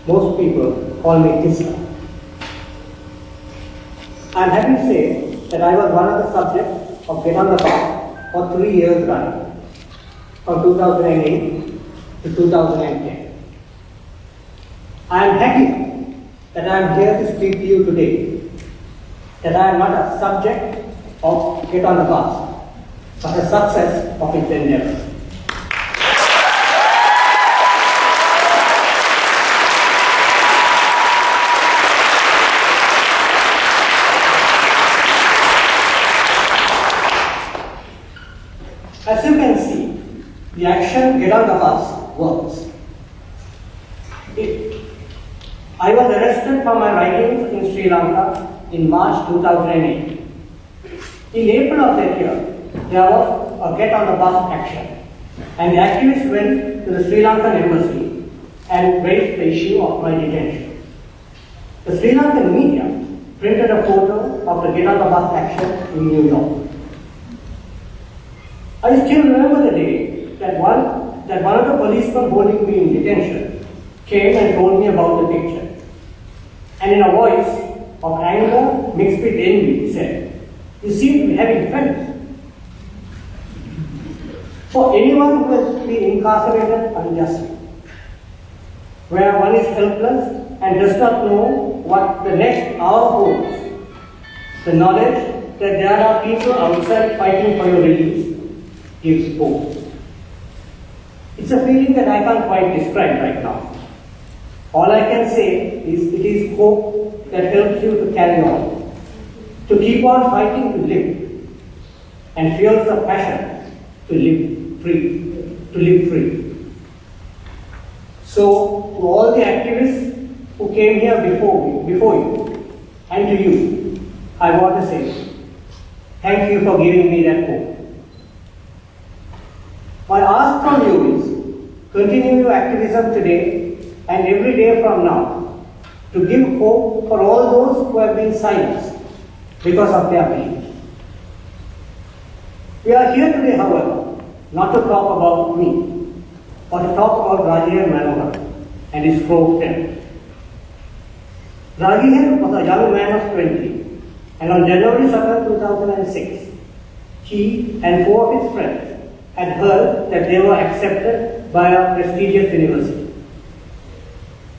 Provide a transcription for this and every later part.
Most people call me Tissa. I am happy to say that I was one of the subjects of Get on the Bus for 3 years running, from 2008 to 2010. I am happy that I am here to speak to you today, that I am not a subject of Get on the Bus, but a success of its endeavors. As you can see, the action Get on the Bus works. I was arrested for my writings in Sri Lanka in March 2008. In April of that year, there was a Get on the Bus action, and the activists went to the Sri Lankan embassy and raised the issue of my detention. The Sri Lankan media printed a photo of the Get on the Bus action in New York. I still remember the day that one of the policemen holding me in detention came and told me about the picture. And in a voice of anger mixed with envy, he said, "You seem to be having friends." For anyone who has been incarcerated unjustly, where one is helpless and does not know what the next hour holds, the knowledge that there are people outside fighting for your release gives hope. It's a feeling that I can't quite describe right now. All I can say is it is hope that helps you to carry on, to keep on fighting to live, and fuels the passion to live free. So, to all the activists who came here before you, and to you, I want to say, thank you for giving me that hope. My ask from you is, continue your activism today and every day from now to give hope for all those who have been silenced because of their beliefs. We are here today, however, not to talk about me, but to talk about Ragihar Manoharan and his 4 friends. Ragihar was a young man of 20, and on January 7, 2006, he and 4 of his friends had heard that they were accepted by a prestigious university.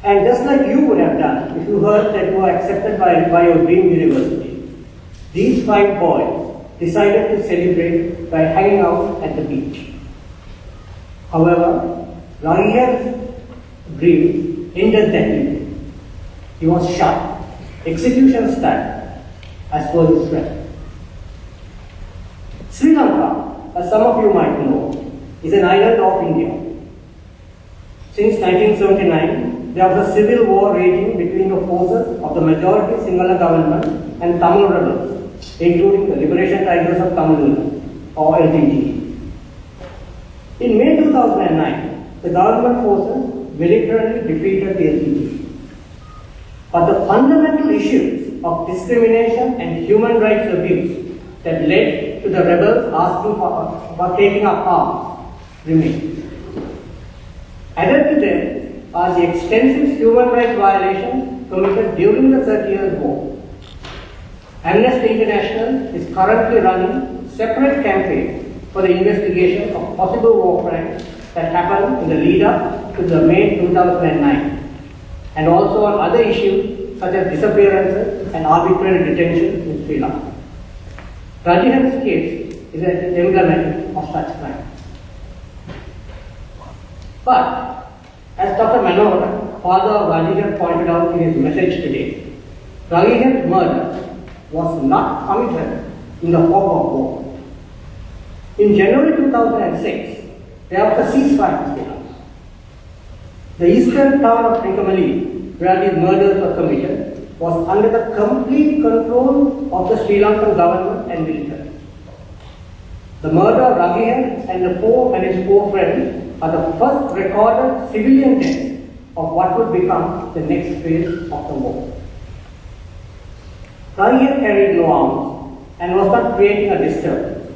And just like you would have done if you heard that you were accepted by your dream university, these 5 boys decided to celebrate by hanging out at the beach. However, Ragihar's dreams ended that evening. He was shot, execution style, as per his friend. Sri Lanka, as some of you might know, is an island of India. Since 1979, there was a civil war raging between the forces of the majority Sinhala government and Tamil rebels, including the Liberation Tigers of Tamil Nadu, or LTTE. In May 2009, the government forces militarily defeated the LTTE. But the fundamental issues of discrimination and human rights abuse that led to the rebels asking for taking up arms remains. Added to them are the extensive human rights violations committed during the 30 Years' War. Amnesty International is currently running separate campaigns for the investigation of possible war crimes that happened in the lead-up to the May 2009, and also on other issues such as disappearances and arbitrary detention in Sri Lanka. Ragihar's case is an emblematic of such crime. But, as Dr. Manoharan, father of Ragihar, pointed out in his message today, Ragihar's murder was not committed in the fog of war. In January 2006, there was a ceasefire in Sri Lanka. The eastern town of Trinco Five, where these murders were committed, was under the complete control of the Sri Lankan government and military. The murder of Ragihar and his 4 friends are the first recorded civilian deaths of what would become the next phase of the war. Ragihar carried no arms and was not creating a disturbance.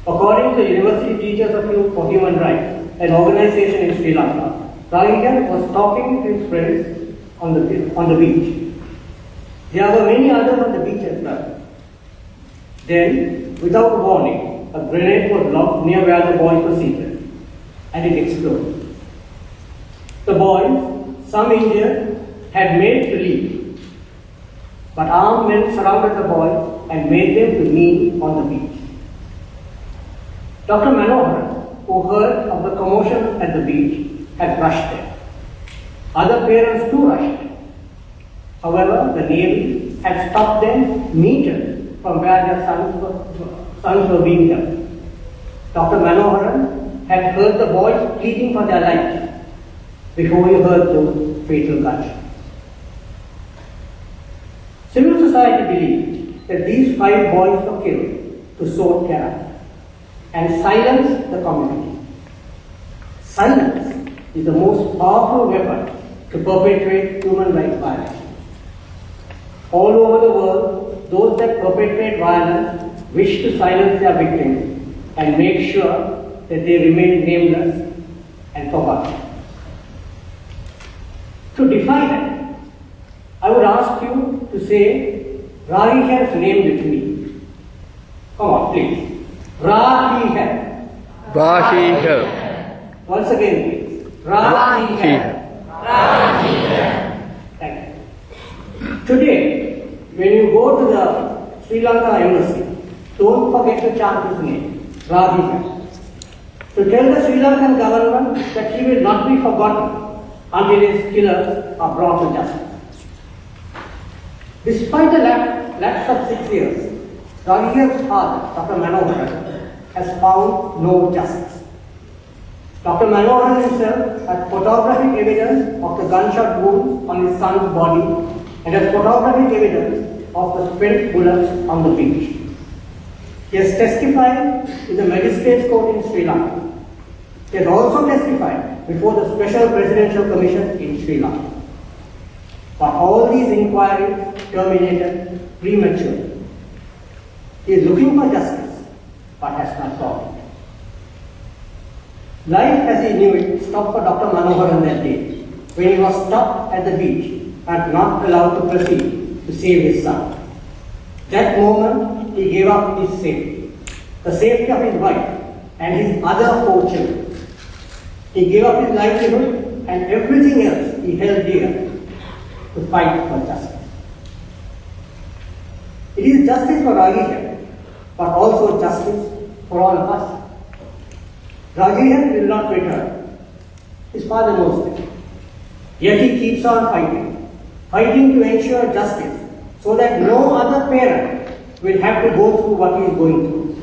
According to the University Teachers for Human Rights, an organization in Sri Lanka, Ragihar was talking to his friends on the beach. There were many others on the beach as well. Then, without warning, a grenade was lobbed near where the boys were seated, and it exploded. The boys, some injured, had made to leave, but armed men surrounded the boys and made them to kneel on the beach. Dr. Manoharan, who heard of the commotion at the beach, had rushed there. Other parents too rushed. However, the Navy had stopped them meters from where their sons were being held. Dr. Manoharan had heard the boys pleading for their lives before he heard those fatal gunshots. Civil society believed that these 5 boys were killed to sow terror and silence the community. Silence is the most powerful weapon to perpetrate human rights violations. All over the world, those that perpetrate violence wish to silence their victims and make sure that they remain nameless and forgotten. To defy that, I would ask you to say Ragihar's name with me. Come on, please. Ragihar. Ragihar. Once again, please. Ragihar. Thank you. Today, when you go to the Sri Lankan embassy, don't forget to chant his name, Ragihar. To tell the Sri Lankan government that he will not be forgotten until his killers are brought to justice. Despite the lapse of 6 years, Ragihar's father, Dr. Manoharan, has found no justice. Dr. Manoharan himself has photographic evidence of the gunshot wounds on his son's body and has photographic evidence of the spent bullets on the beach. He has testified in the magistrates court in Sri Lanka. He has also testified before the Special Presidential Commission in Sri Lanka. But all these inquiries terminated prematurely. He is looking for justice, but has not found it. Life as he knew it stopped for Dr. Manoharan that day, when he was stopped at the beach and not allowed to proceed to save his son. That moment, he gave up his safety, the safety of his wife and his other 4 children. He gave up his livelihood and everything else he held dear to fight for justice. It is justice for Ragihar, but also justice for all of us. Ragihar will not return. His father knows that. Yet he keeps on fighting to ensure justice so that no other parent will have to go through what he is going through.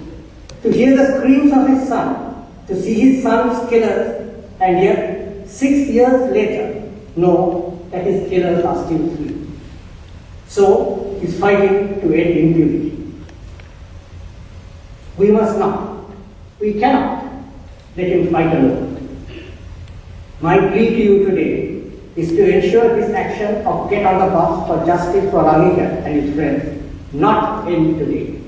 To hear the screams of his son, to see his son's killers, and yet 6 years later know that his killers are still free. So he is fighting to end impunity. We must not, we cannot let him fight alone. My plea to you today is to ensure this action of get on the bus for justice for Ragihar and his friends not end today.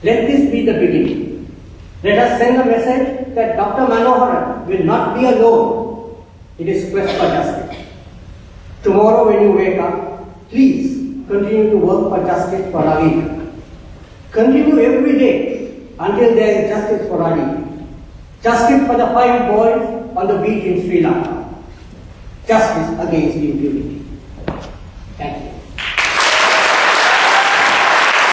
Let this be the beginning. Let us send a message that Dr. Manoharan will not be alone in his quest for justice. Tomorrow when you wake up, please continue to work for justice for Ragihar. Continue every day until there is justice for Ragihar. Justice for the 5 boys on the beach in Sri Lanka. Justice against impunity.